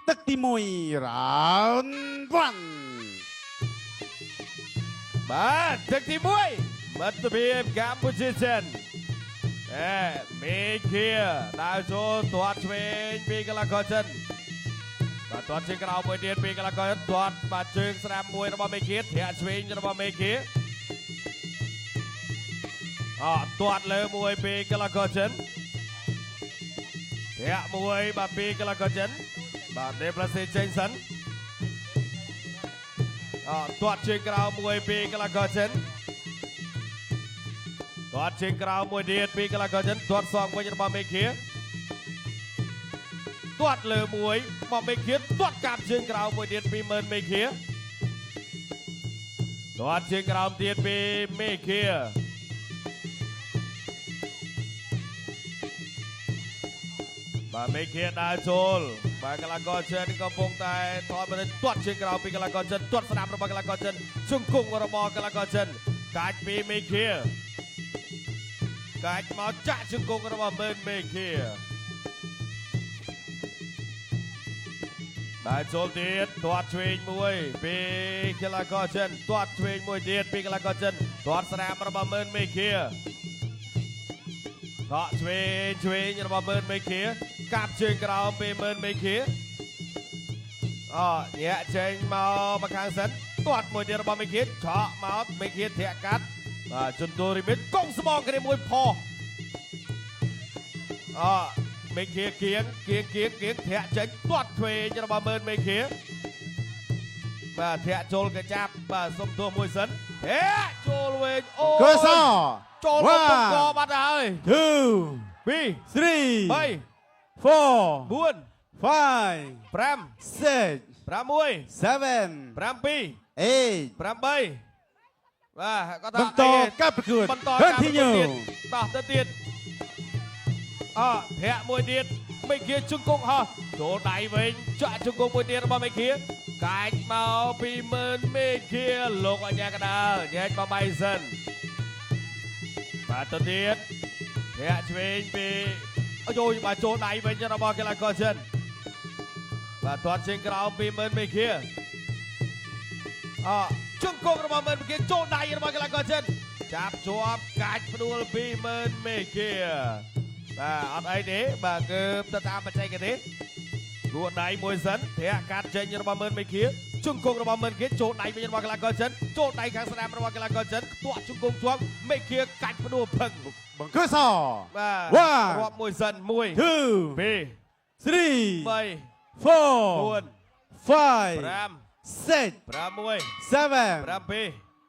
ទឹកទី1 round 1បាទទឹកទី1មិត្តភាពកម្ពុជាចិនមេឃាដើរចូលទាត់ឆ្វេងពីកីឡាករចិនបាទទាត់ជើងក្រោមមួយទៀតពីកីឡាករទាត់បាទជើងស្ដាំមួយរបស់មេឃាធាក់ឆ្វេងរបស់មេឃាទាត់លើមួយពីកីឡាករចិនធាក់មួយបាទពីកីឡាករចិនបាទដេប្លាសេចេញសិនទាត់ជើងក្រោមមួយពីកីឡាករចិនទាត់ជើងក្រោមមួយទៀតពីកីឡាករចិនទាត់សងវិញរបស់មេឃាទាត់លើមួយរបស់មេឃាទាត់កាប់ជើងក្រោមមួយទៀតពីមើលមេឃាទាត់ជើងក្រោមទៀតពីមេឃាបាទមេឃាដើរចូលបាទកីឡាករចិនកំពុងតែថតមកទាត់ជើងក្រោមពីកីឡាករចិនទាត់ស្ដាំរបស់កីឡាករចិនជង្គង់របស់កីឡាករចិនកាច់ពីមេឃាកាច់មកចាក់ជង្គង់របស់មើលមេឃាបាទចូលទៀតទាត់ឆ្វេងមួយពីកីឡាករចិនទាត់ឆ្វេងមួយទៀតពីកីឡាករចិនទាត់ស្ដាំរបស់មើលមេឃាកក់ឆ្វេងរបស់មើលមេឃាកាប់ជើងក្រោមពីមើលមេឃាញាក់ចេញមកខាងសិនទាត់មួយទៀតរបស់មេឃាឆក់មកមេឃាធាក់កាត់បាទជន្ទូរីមិតកងស្មងគ្នាមួយផុសមេឃាគៀងធាក់ចេញទាត់ឆ្វេងរបស់មើលមេឃាបាទធាក់ចូលកចាប់បាទសុំទោះមួយសិនធាក់ចូលវិញអូយ Good sir ចូលមកបង្កបាត់ហើយ 2 2 3 4 4 5 5 6 6 7 7 8 8បាទគាត់ថា បន្តការប្រកួត បន្តការប្រកួត Continue តោះទៅទៀតធាក់មួយទៀតមេឃាជង្គង់ហោះចូលដៃវិញចាក់ជង្គង់មួយទៀតរបស់មេឃាកាច់មកពីមើលមេឃាលោកអញ្ញាកដាលញែកមកបៃសិនបាទទៅទៀតធាក់ឆ្វេងពីយោយបាទចូលដៃវិញរបស់កីឡាករចិនបាទទាត់ជើងក្រោមពីមើលមេឃាជង្គង់របស់មើលមេឃាចូលដៃរបស់កីឡាករចិនចាប់ជាប់កាច់ផ្ដួលពីមើលមេឃាបាទអត់អីទេបាទគឺទៅតាមបច្ចេកទេសគួរដៃមួយសិនធាក់កាត់ចេញរបស់មើលមេឃាជង្គង់របស់មើលមេឃាចូលដៃវិញរបស់កីឡាករចិនចូលដៃខាងស្ដាំរបស់កីឡាករចិនខ្ទាក់ជង្គង់ជាប់មេឃាកាច់ផ្ដួលផឹងGood sir បាទរាប់មួយសិន1 2 3 3 4 4 5 5 6 6 7 7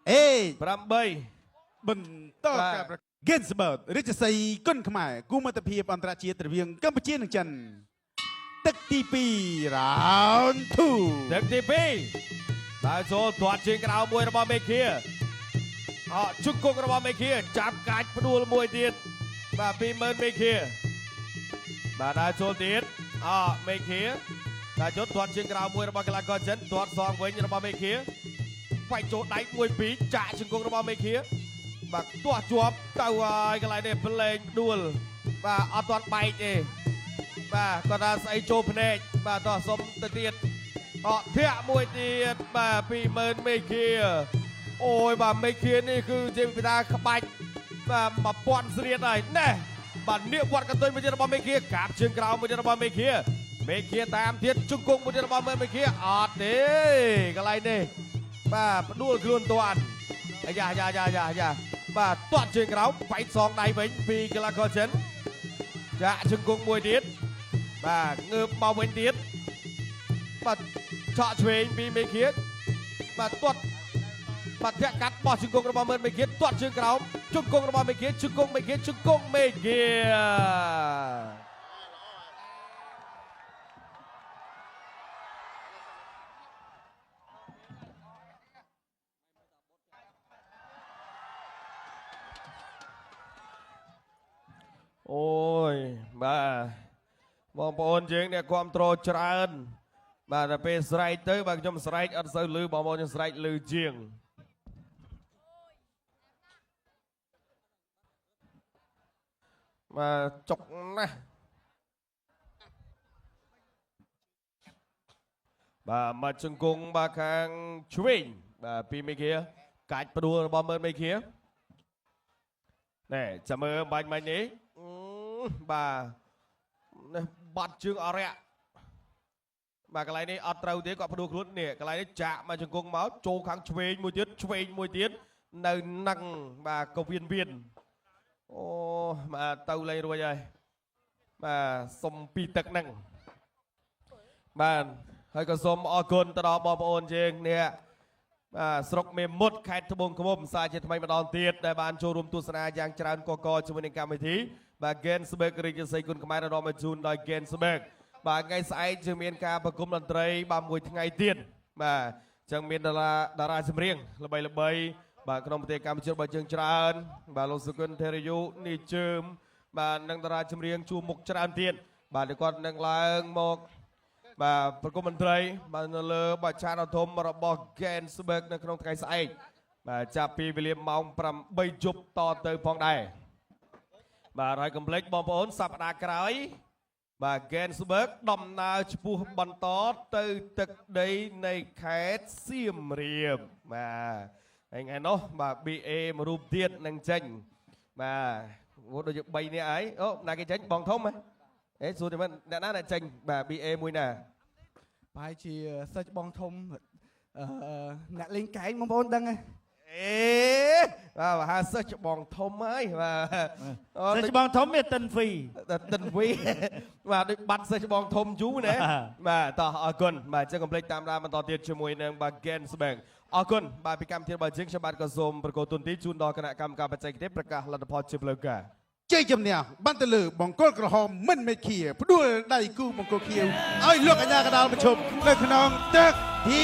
8 8បន្តការប្រកួត Ginsberg រាជសីគុណខ្មែរគូមិត្តភាពអន្តរជាតិរវាងកម្ពុជានិងចិនទឹកទី2 round 2ទឹកទី2ដើរចូលទាត់ជើងក្រោមមួយរបស់មេឃាជង្គង់របស់មេឃាចាប់កាច់ផ្ដួលមួយទៀតបាទពីមើលមេឃាបាទដើរចូលទៀតមេឃាដើរចូលទាត់ជើងក្រោមមួយរបស់កីឡាករចិនទាត់សងវិញរបស់មេឃាវាយចូលដៃ1 2ចាក់ជង្គង់របស់មេឃាបាទទាស់ជាប់ទៅហើយកន្លែងនេះប្លែងដួលបាទអត់ទាន់បែកទេបាទគាត់ថាស្អីចូលភ្នែកបាទតោះសុំទៅទៀតធាក់មួយទៀតបាទពីមើលមេឃាអូយបាទមេឃានេះគឺជាវិធាក្បាច់បាទ1000ស្រៀតហើយណែបាទនាគវត្តកន្ទុយមួយទៀតរបស់មេឃាកាប់ជើងក្រោមមួយទៀតរបស់មេឃាតាមទៀតជង្គង់មួយទៀតរបស់មេឃាអត់ទេកន្លែងនេះបាទផ្ដួលខ្លួនតាន់យ៉ាបាទទាត់ជើងក្រោមបែកសងដៃវិញពីកីឡាករចិនចាក់ជង្គង់មួយទៀតបាទងើបមកវិញទៀតបាទឆក់ឆ្វេងពីមេឃាបាទទាត់បាទធាក់កាត់បោះជង្គង់របស់មើលមេឃាទាត់ជើងក្រោមជង្គង់របស់មេឃាជង្គង់មេឃាជង្គង់មេឃាអូយបាទបងប្អូនយើងអ្នកគ្រប់គ្រងច្រើនបាទតែពេលស្រែកទៅបាទខ្ញុំស្រែកអត់សូវលឺបងប្អូនខ្ញុំស្រែកលឺជាងបាទចុកណាស់ បាទមកជង្គង់បាទខាងឆ្វេងបាទពីមេឃាកាច់ផ្ដួលរបស់មើលមេឃាណែចាំមើលបាញ់នេះបាទបាត់ជើងអរិយបាទកន្លែងនេះអត់ត្រូវទេគាត់ផ្ដួលខ្លួននេះកន្លែងនេះចាក់មកជង្គង់មកចូលខាងឆ្វេងមួយទៀតឆ្វេងមួយទៀតនៅនឹងបាទក៏វៀនអូបាទទៅលេងរួចហើយបាទសុំពីទឹកហ្នឹងបាទហើយក៏សូមអរគុណទៅដល់បងប្អូនយើងនេះបាទស្រុកមេមត់ខេត្តត្បូងឃ្មុំសាជាថ្មីម្ដងទៀតដែលបានចូលរួមទស្សនាយ៉ាងច្រើនកកជាមួយនឹងកម្មវិធីបាទ Gensberg រាជសីគុណខ្មែររបស់មកជូនដោយ Gensberg បាទថ្ងៃស្អែកយើងមានការប្រគំតន្ត្រីបាទមួយថ្ងៃទៀតបាទចឹងមានតារាចម្រៀងល្បីបាទក្នុងប្រទេសកម្ពុជារបស់យើងច្រើនបាទលោកសុគន្ធធរយុនេះជើមបាទនិងតារាចម្រៀងជួមុខច្រើនទៀតបាទគាត់នឹងឡើងមកបាទប្រគំតន្ត្រីបាទនៅលើបាឆានអធមរបស់ Gensberg នៅក្នុងថ្ងៃស្អែកបាទចាប់ពីវេលាម៉ោង8យប់តទៅផងដែរបាទហើយកុំភ្លេចបងប្អូនសប្តាហ៍ក្រោយបាទ Gensberg ដំណើរឆ្ពោះបន្តទៅទឹកដីនៃខេត្តសៀមរាបបាទហើយថ្ងៃនោះបាទ BA មួយរូបទៀតនឹងចេញបាទដូចជា3នាក់ហើយអូណាគេចេញបងធំហ៎អេសួរតែមិនអ្នកណាចេញបាទ BA មួយណាប្រហែលជាសិស្សបងធំអ្នកលេងកែងបងប្អូនដឹងហ៎អេបាទមហាសិស្សច្បងធំហើយបាទសិស្សច្បងធំមានតិនហ្វីបាទដូចបាត់សិស្សច្បងធំយូរណាបាទតោះអរគុណបាទអញ្ចឹងកុំភ្លេចតាមដានបន្តទៀតជាមួយនឹងបាទ Gensberg អរគុណបាទពីកម្មវិធីរបស់យើងខ្ញុំបាទក៏សូមប្រកោតទុនទីជូនដល់គណៈកម្មការបច្ចេកទេសប្រកាសលទ្ធផលជាផ្លូវការជ័យជំនះបានទៅលើបង្គោលក្រហមមិនមេឃាផ្ដួលដៃគូបង្គោលខៀវឲ្យលោកអាញាកដាលប្រជុំនៅក្នុងទឹកទី